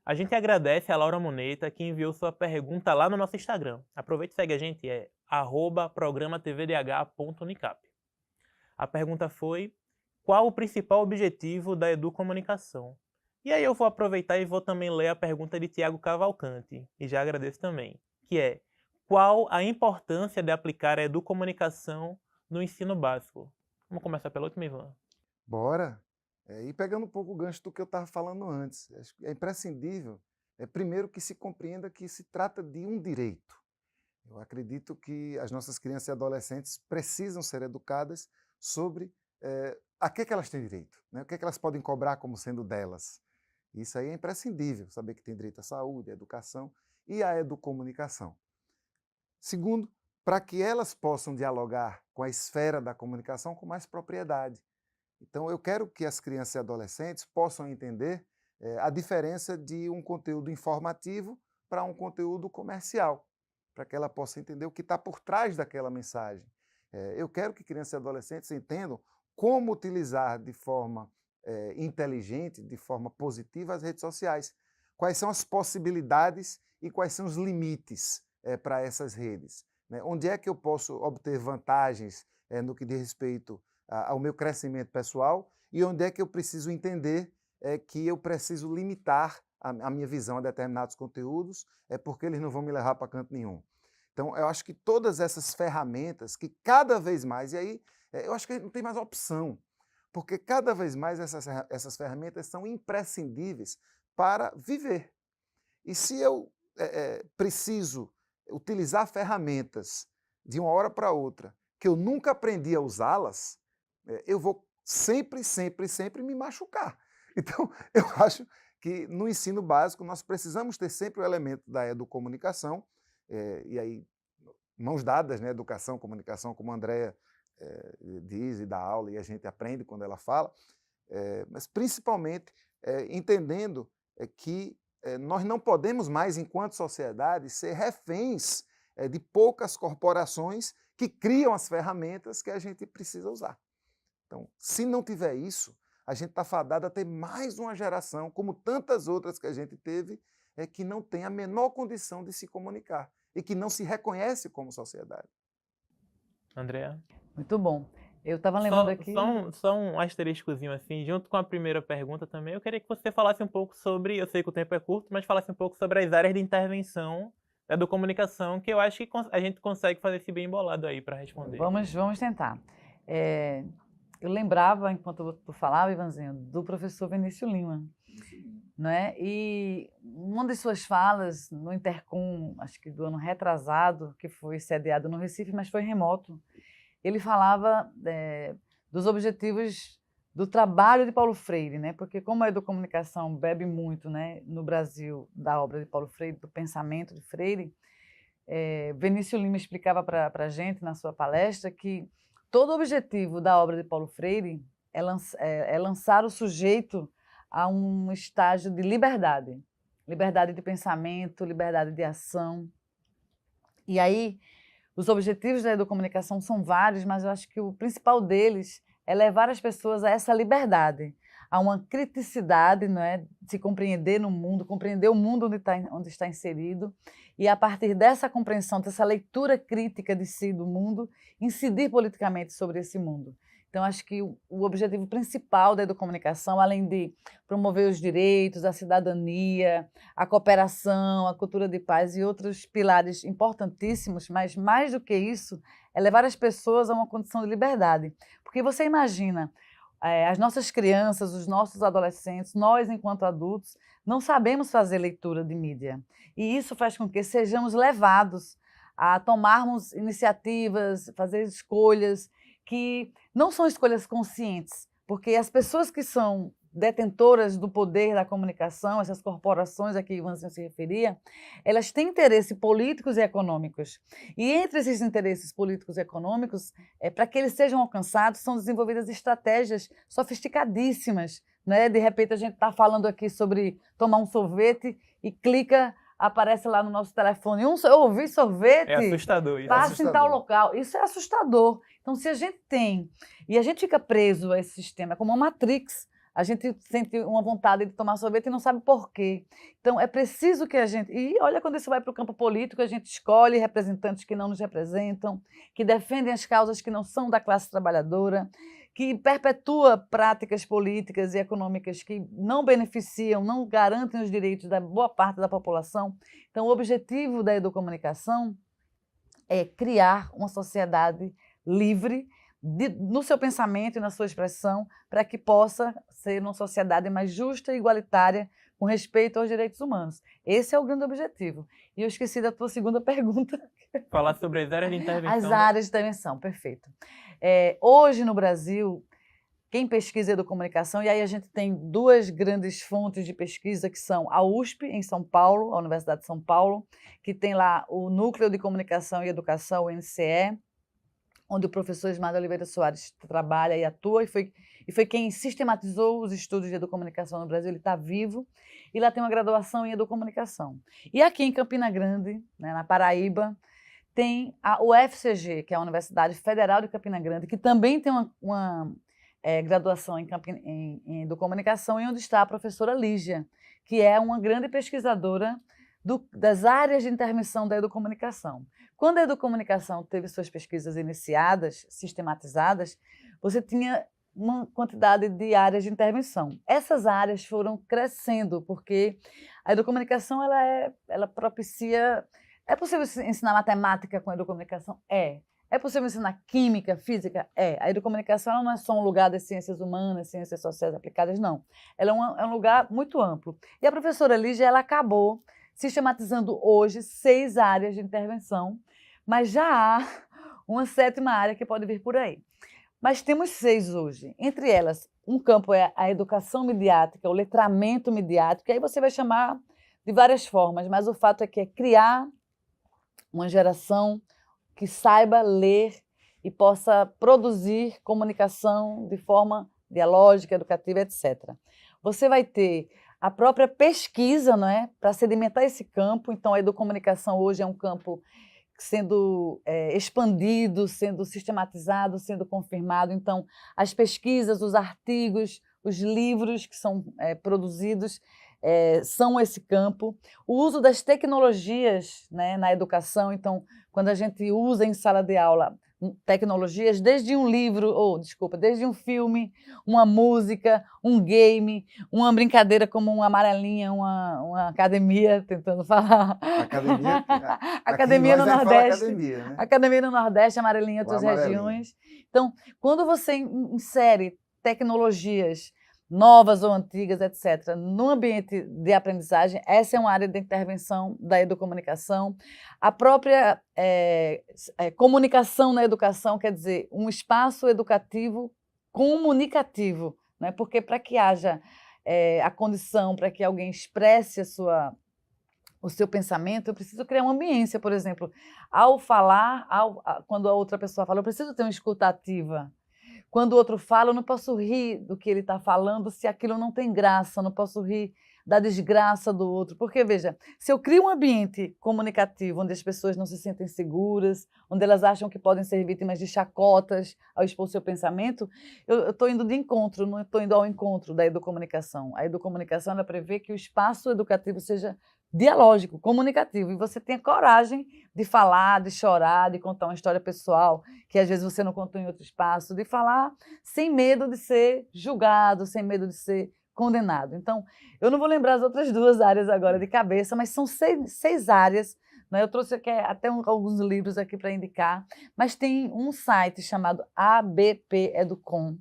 A gente agradece a Laura Moneta, que enviou sua pergunta lá no nosso Instagram. Aproveite e segue a gente, é @programatvdh.unicap. A pergunta foi: qual o principal objetivo da educomunicação? E aí eu vou aproveitar e vou também ler a pergunta de Tiago Cavalcante, e já agradeço também, que é: qual a importância de aplicar a educomunicação no ensino básico? Vamos começar pelo último, Ivan. Bora! E pegando um pouco o gancho do que eu estava falando antes, acho que é imprescindível, primeiro, que se compreenda que se trata de um direito. Eu acredito que as nossas crianças e adolescentes precisam ser educadas sobre a que elas têm direito, né? O que elas podem cobrar como sendo delas. Isso aí é imprescindível, saber que tem direito à saúde, à educação e à educomunicação. Segundo, para que elas possam dialogar com a esfera da comunicação com mais propriedade. Então, eu quero que as crianças e adolescentes possam entender a diferença de um conteúdo informativo para um conteúdo comercial, para que ela possa entender o que está por trás daquela mensagem. Eu quero que crianças e adolescentes entendam como utilizar de forma inteligente, de forma positiva, as redes sociais. Quais são as possibilidades e quais são os limites para essas redes. Né? Onde é que eu posso obter vantagens no que diz respeito ao meu crescimento pessoal e onde é que eu preciso entender que eu preciso limitar a minha visão a determinados conteúdos, porque eles não vão me levar para canto nenhum. Então, eu acho que todas essas ferramentas que cada vez mais, e aí eu acho que não tem mais opção, porque cada vez mais essas ferramentas são imprescindíveis para viver. E se eu preciso utilizar ferramentas de uma hora para outra, que eu nunca aprendi a usá-las, eu vou sempre, sempre, sempre me machucar. Então, eu acho que no ensino básico nós precisamos ter sempre o elemento da educomunicação, e aí, mãos dadas, né, educação, comunicação, como a Andrea diz e dá aula, e a gente aprende quando ela fala, mas principalmente entendendo que nós não podemos mais, enquanto sociedade, ser reféns de poucas corporações que criam as ferramentas que a gente precisa usar. Então, se não tiver isso, a gente está fadado a ter mais uma geração, como tantas outras que a gente teve, que não tem a menor condição de se comunicar e que não se reconhece como sociedade. Andrea? Muito bom. Eu estava lembrando aqui... Só um asteriscozinho assim, junto com a primeira pergunta também, eu queria que você falasse um pouco sobre, eu sei que o tempo é curto, mas falasse um pouco sobre as áreas de intervenção da educomunicação, que eu acho que a gente consegue fazer esse bem embolado aí para responder. Vamos tentar. Eu lembrava, enquanto tu falava, Ivanzinho, do professor Vinícius Lima, não é? E uma das suas falas no Intercom, acho que do ano retrasado, que foi sediado no Recife, mas foi remoto, ele falava dos objetivos do trabalho de Paulo Freire, né? Porque como a educomunicação bebe muito, né, no Brasil da obra de Paulo Freire, do pensamento de Freire, Vinícius Lima explicava para a gente na sua palestra que todo o objetivo da obra de Paulo Freire é lançar o sujeito a um estágio de liberdade. Liberdade de pensamento, liberdade de ação. E aí, os objetivos da educomunicação são vários, mas eu acho que o principal deles é levar as pessoas a essa liberdade, a uma criticidade, não é? De se compreender no mundo, compreender o mundo onde está inserido, e a partir dessa compreensão, dessa leitura crítica de si, do mundo, incidir politicamente sobre esse mundo. Então, acho que o objetivo principal da educomunicação, além de promover os direitos, a cidadania, a cooperação, a cultura de paz e outros pilares importantíssimos, mas mais do que isso, é levar as pessoas a uma condição de liberdade. Porque você imagina, as nossas crianças, os nossos adolescentes, nós, enquanto adultos, não sabemos fazer leitura de mídia. E isso faz com que sejamos levados a tomarmos iniciativas, fazer escolhas que não são escolhas conscientes, porque as pessoas que são detentoras do poder da comunicação, essas corporações a que Ivanzinho se referia, elas têm interesses políticos e econômicos. E entre esses interesses políticos e econômicos, para que eles sejam alcançados, são desenvolvidas estratégias sofisticadíssimas, né? De repente a gente está falando aqui sobre tomar um sorvete e clica, aparece lá no nosso telefone, eu ouvi sorvete, é assustador isso. Passa em tal local. Isso é assustador. Então, se a gente tem, e a gente fica preso a esse sistema, é como uma Matrix, a gente sente uma vontade de tomar sorvete e não sabe por quê. Então, é preciso que a gente... E olha, quando isso vai para o campo político, a gente escolhe representantes que não nos representam, que defendem as causas que não são da classe trabalhadora, que perpetua práticas políticas e econômicas que não beneficiam, não garantem os direitos da boa parte da população. Então, o objetivo da educomunicação é criar uma sociedade livre no seu pensamento e na sua expressão, para que possa ser uma sociedade mais justa e igualitária, com respeito aos direitos humanos. Esse é o grande objetivo. E eu esqueci da tua segunda pergunta. Falar sobre as áreas de intervenção. As áreas de intervenção, perfeito. Hoje no Brasil, quem pesquisa educomunicação, e aí a gente tem duas grandes fontes de pesquisa, que são a USP, em São Paulo, a Universidade de São Paulo, que tem lá o Núcleo de Comunicação e Educação, o NCE, onde o professor Ismael Oliveira Soares trabalha e atua, e foi quem sistematizou os estudos de educomunicação no Brasil. Ele está vivo, e lá tem uma graduação em educomunicação. E aqui em Campina Grande, né, na Paraíba, tem a UFCG, que é a Universidade Federal de Campina Grande, que também tem uma graduação em educomunicação, e onde está a professora Lígia, que é uma grande pesquisadora das áreas de intervenção da educomunicação. Quando a educomunicação teve suas pesquisas iniciadas, sistematizadas, você tinha uma quantidade de áreas de intervenção. Essas áreas foram crescendo, porque a educomunicação ela propicia... É possível ensinar matemática com a educomunicação? É possível ensinar química, física? A educomunicação ela não é só um lugar das ciências humanas, ciências sociais aplicadas, não. Ela é um lugar muito amplo. E a professora Lígia, ela acabou sistematizando hoje 6 áreas de intervenção, mas já há uma 7ª área que pode vir por aí. Mas temos 6 hoje. Entre elas, um campo é a educação midiática, o letramento midiático, e aí você vai chamar de várias formas, mas o fato é que é criar uma geração que saiba ler e possa produzir comunicação de forma dialógica, educativa, etc. Você vai ter a própria pesquisa, não é, para sedimentar esse campo. Então, a educomunicação hoje é um campo sendo expandido, sendo sistematizado, sendo confirmado. Então, as pesquisas, os artigos, os livros que são produzidos são esse campo. O uso das tecnologias, né, na educação. Então, quando a gente usa em sala de aula tecnologias, desde um livro, desde um filme, uma música, um game, uma brincadeira como uma amarelinha, uma academia, tentando falar. Academia no Nordeste. Academia, né? Academia no Nordeste, amarelinha em outras regiões. Então, quando você insere tecnologias novas ou antigas, etc., no ambiente de aprendizagem, essa é uma área de intervenção da educomunicação. A própria comunicação na educação, quer dizer, um espaço educativo comunicativo, né? Porque para que haja a condição, para que alguém expresse o seu pensamento, eu preciso criar uma ambiência, por exemplo. Ao falar, quando a outra pessoa fala, eu preciso ter uma escuta ativa. Quando o outro fala, eu não posso rir do que ele está falando se aquilo não tem graça, eu não posso rir da desgraça do outro. Porque, veja, se eu crio um ambiente comunicativo onde as pessoas não se sentem seguras, onde elas acham que podem ser vítimas de chacotas ao expor seu pensamento, eu estou indo de encontro, não estou indo ao encontro da educomunicação. A educomunicação ela prevê que o espaço educativo seja dialógico, comunicativo, e você tenha coragem de falar, de chorar, de contar uma história pessoal, que às vezes você não contou em outro espaço, de falar sem medo de ser julgado, sem medo de ser condenado. Então, eu não vou lembrar as outras 2 áreas agora de cabeça, mas são 6 áreas, né? Eu trouxe aqui até alguns livros aqui para indicar, mas tem um site chamado ABP Educom,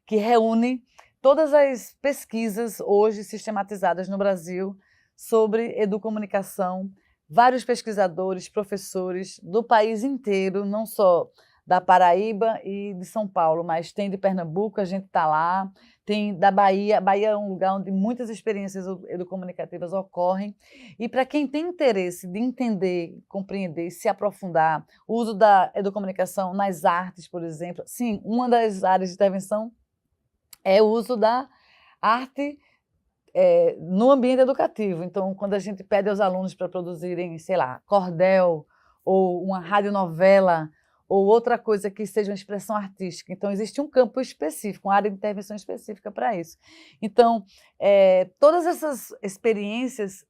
que reúne todas as pesquisas hoje sistematizadas no Brasil sobre educomunicação, vários pesquisadores, professores do país inteiro, não só da Paraíba e de São Paulo, mas tem de Pernambuco, a gente está lá, tem da Bahia. Bahia é um lugar onde muitas experiências educomunicativas ocorrem. E para quem tem interesse de entender, compreender, se aprofundar, o uso da educomunicação nas artes, por exemplo, sim, uma das áreas de intervenção é o uso da arte no ambiente educativo. Então, quando a gente pede aos alunos para produzirem, sei lá, cordel, ou uma radionovela, ou outra coisa que seja uma expressão artística. Então, existe um campo específico, uma área de intervenção específica para isso. Então, todas essas experiências,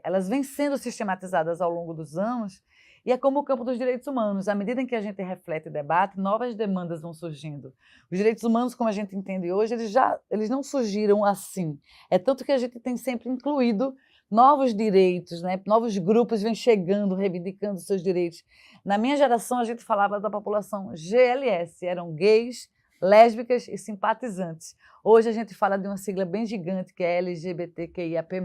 elas vêm sendo sistematizadas ao longo dos anos, e é como o campo dos direitos humanos. À medida em que a gente reflete e debate, novas demandas vão surgindo. Os direitos humanos, como a gente entende hoje, eles não surgiram assim. É tanto que a gente tem sempre incluído novos direitos, né? Novos grupos vêm chegando, reivindicando seus direitos. Na minha geração, a gente falava da população GLS, eram gays, lésbicas e simpatizantes. Hoje a gente fala de uma sigla bem gigante, que é LGBTQIAP+,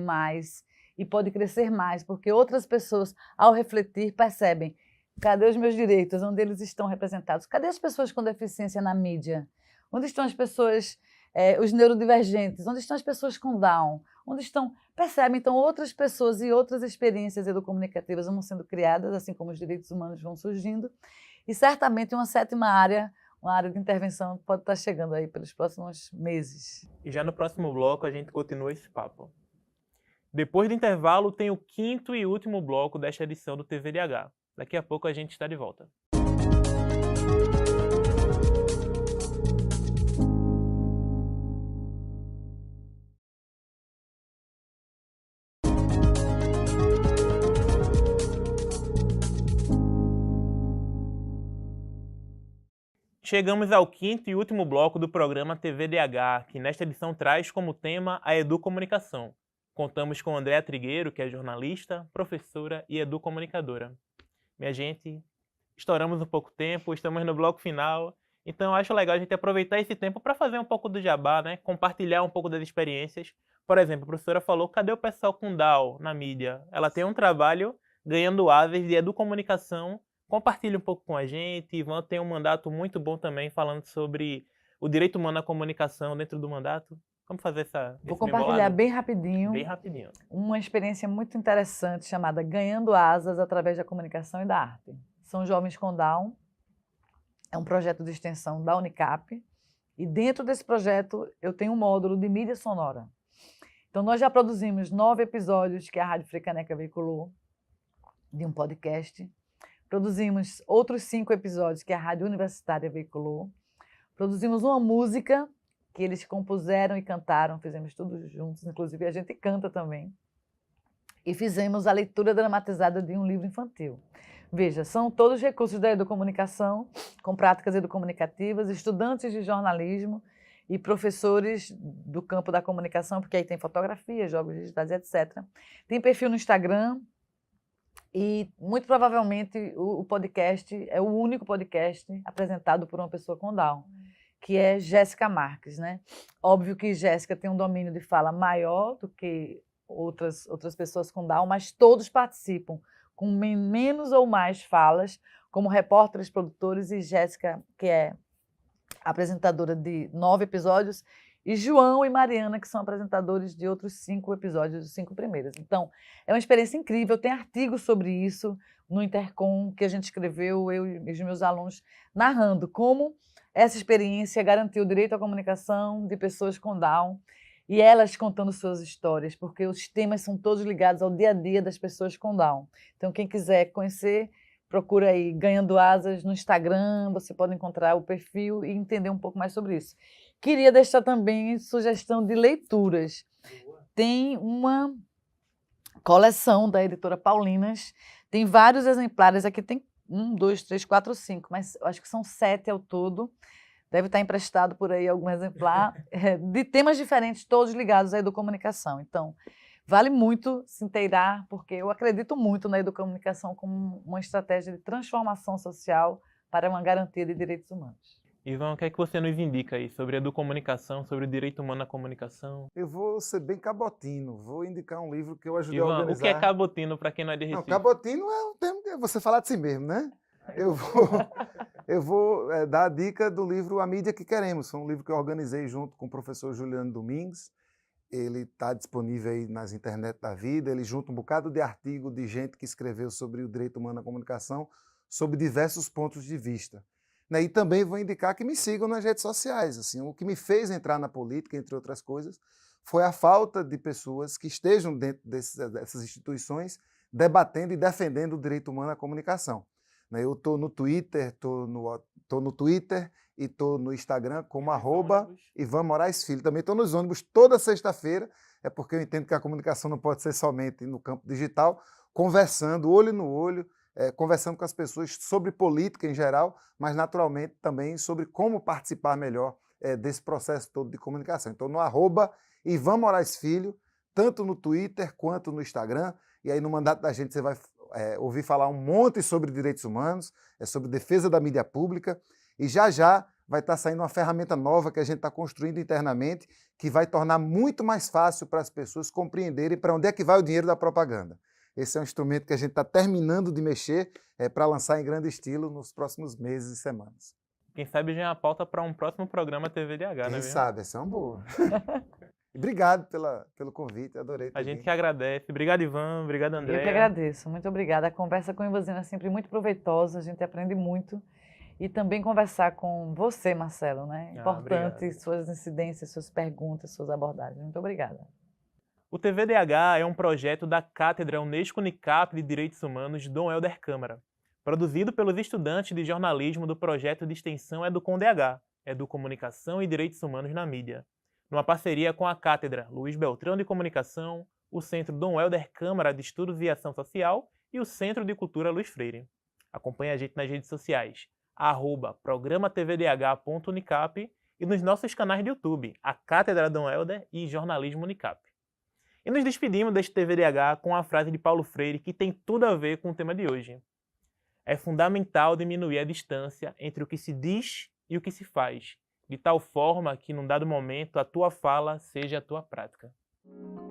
e pode crescer mais, porque outras pessoas, ao refletir, percebem: cadê os meus direitos? Onde eles estão representados? Cadê as pessoas com deficiência na mídia? Onde estão as pessoas, os neurodivergentes? Onde estão as pessoas com Down? Onde estão? Percebem, então, outras pessoas e outras experiências educomunicativas vão sendo criadas, assim como os direitos humanos vão surgindo, e certamente uma 7ª área, uma área de intervenção, pode estar chegando aí pelos próximos meses. E já no próximo bloco a gente continua esse papo. Depois do intervalo, tem o 5º e último bloco desta edição do TVDH. Daqui a pouco a gente está de volta. Chegamos ao 5º e último bloco do programa TVDH, que nesta edição traz como tema a educomunicação. Contamos com Andréa Trigueiro, que é jornalista, professora e educomunicadora. Minha gente, estouramos um pouco tempo, estamos no bloco final, então acho legal a gente aproveitar esse tempo para fazer um pouco do jabá, né? Compartilhar um pouco das experiências Por exemplo, a professora falou, cadê o pessoal com Down na mídia? Ela tem um trabalho ganhando asas de educomunicação. Compartilhe um pouco com a gente. Ivan tem um mandato muito bom também, falando sobre o direito humano à comunicação dentro do mandato. Vamos fazer Vou esse compartilhar memorado? bem rapidinho Bem rapidinho. uma experiência muito interessante chamada Ganhando Asas através da Comunicação e da Arte. São jovens com Down, é um projeto de extensão da Unicap, e dentro desse projeto eu tenho um módulo de mídia sonora. Então nós já produzimos 9 episódios que a Rádio Frecaneca veiculou, de um podcast. Produzimos outros 5 episódios que a Rádio Universitária veiculou. Produzimos uma música que eles compuseram e cantaram, fizemos tudo juntos, inclusive a gente canta também. E fizemos a leitura dramatizada de um livro infantil. Veja, são todos recursos da educomunicação, com práticas educomunicativas, estudantes de jornalismo e professores do campo da comunicação, porque aí tem fotografia, jogos digitais, etc. Tem perfil no Instagram e, muito provavelmente, o podcast é o único podcast apresentado por uma pessoa com Down, que é Jéssica Marques, né? Óbvio que Jéssica tem um domínio de fala maior do que outras pessoas com Down, mas todos participam com menos ou mais falas, como repórteres, produtores, e Jéssica, que é apresentadora de 9 episódios, e João e Mariana, que são apresentadores de outros 5 episódios, os 5 primeiros. Então, é uma experiência incrível, tem artigos sobre isso no Intercom, que a gente escreveu, eu e os meus alunos, narrando como essa experiência garantiu o direito à comunicação de pessoas com Down, e elas contando suas histórias, porque os temas são todos ligados ao dia a dia das pessoas com Down. Então, quem quiser conhecer, procura aí Ganhando Asas no Instagram, você pode encontrar o perfil e entender um pouco mais sobre isso. Queria deixar também sugestão de leituras. Tem uma coleção da editora Paulinas, tem vários exemplares, aqui tem 1, 2, 3, 4, 5, mas eu acho que são 7 ao todo. Deve estar emprestado por aí algum exemplar, de temas diferentes, todos ligados à educomunicação. Então, vale muito se inteirar, porque eu acredito muito na educomunicação como uma estratégia de transformação social para uma garantia de direitos humanos. Ivan, o que é que você nos indica aí sobre educomunicação, sobre o direito humano à comunicação? Eu vou ser bem cabotino, vou indicar um livro que eu ajudei a Ivan, organizar. o que é cabotino para quem não é de Não, Recife? cabotino é um termo que você falar de si mesmo, né? Eu vou dar a dica do livro A Mídia que Queremos. Foi um livro que eu organizei junto com o professor Juliano Domingues. Ele está disponível aí nas internet da vida. Ele junta um bocado de artigo de gente que escreveu sobre o direito humano à comunicação, sob diversos pontos de vista. E também vou indicar que me sigam nas redes sociais. Assim, o que me fez entrar na política, entre outras coisas, foi a falta de pessoas que estejam dentro dessas instituições debatendo e defendendo o direito humano à comunicação. Eu estou no Twitter, estou no Twitter e estou no Instagram como @Ivan Moraes Filho. Também estou nos ônibus toda sexta-feira, é porque eu entendo que a comunicação não pode ser somente no campo digital, conversando olho no olho, conversando com as pessoas sobre política em geral, mas naturalmente também sobre como participar melhor desse processo todo de comunicação. Então no @Ivan Moraes Filho, tanto no Twitter quanto no Instagram, e aí no mandato da gente você vai ouvir falar um monte sobre direitos humanos, sobre defesa da mídia pública, e já vai estar saindo uma ferramenta nova que a gente está construindo internamente, que vai tornar muito mais fácil para as pessoas compreenderem para onde é que vai o dinheiro da propaganda. Esse é um instrumento que a gente está terminando de mexer para lançar em grande estilo nos próximos meses e semanas. Quem sabe já é uma pauta para um próximo programa TVDH, né? Quem sabe, essa é uma boa. Obrigado pelo convite, adorei. A gente que agradece. Obrigado, Ivan. Obrigado, André. Eu que agradeço, muito obrigada. A conversa com o Ivazina é sempre muito proveitosa, a gente aprende muito. E também conversar com você, Marcelo, né? Importante, obrigado. Suas incidências, suas perguntas, suas abordagens. Muito obrigada. O TVDH é um projeto da Cátedra Unesco-Unicap de Direitos Humanos Dom Helder Câmara, produzido pelos estudantes de jornalismo do projeto de extensão EducomDH, Educomunicação e Direitos Humanos na Mídia, numa parceria com a Cátedra Luiz Beltrão de Comunicação, o Centro Dom Helder Câmara de Estudos e Ação Social e o Centro de Cultura Luiz Freire. Acompanhe a gente nas redes sociais, @programatvdh.unicap e nos nossos canais de YouTube, a Cátedra Dom Helder e Jornalismo Unicap. E nos despedimos deste TVDH com a frase de Paulo Freire que tem tudo a ver com o tema de hoje. É fundamental diminuir a distância entre o que se diz e o que se faz, de tal forma que, num dado momento, a tua fala seja a tua prática. Obrigado.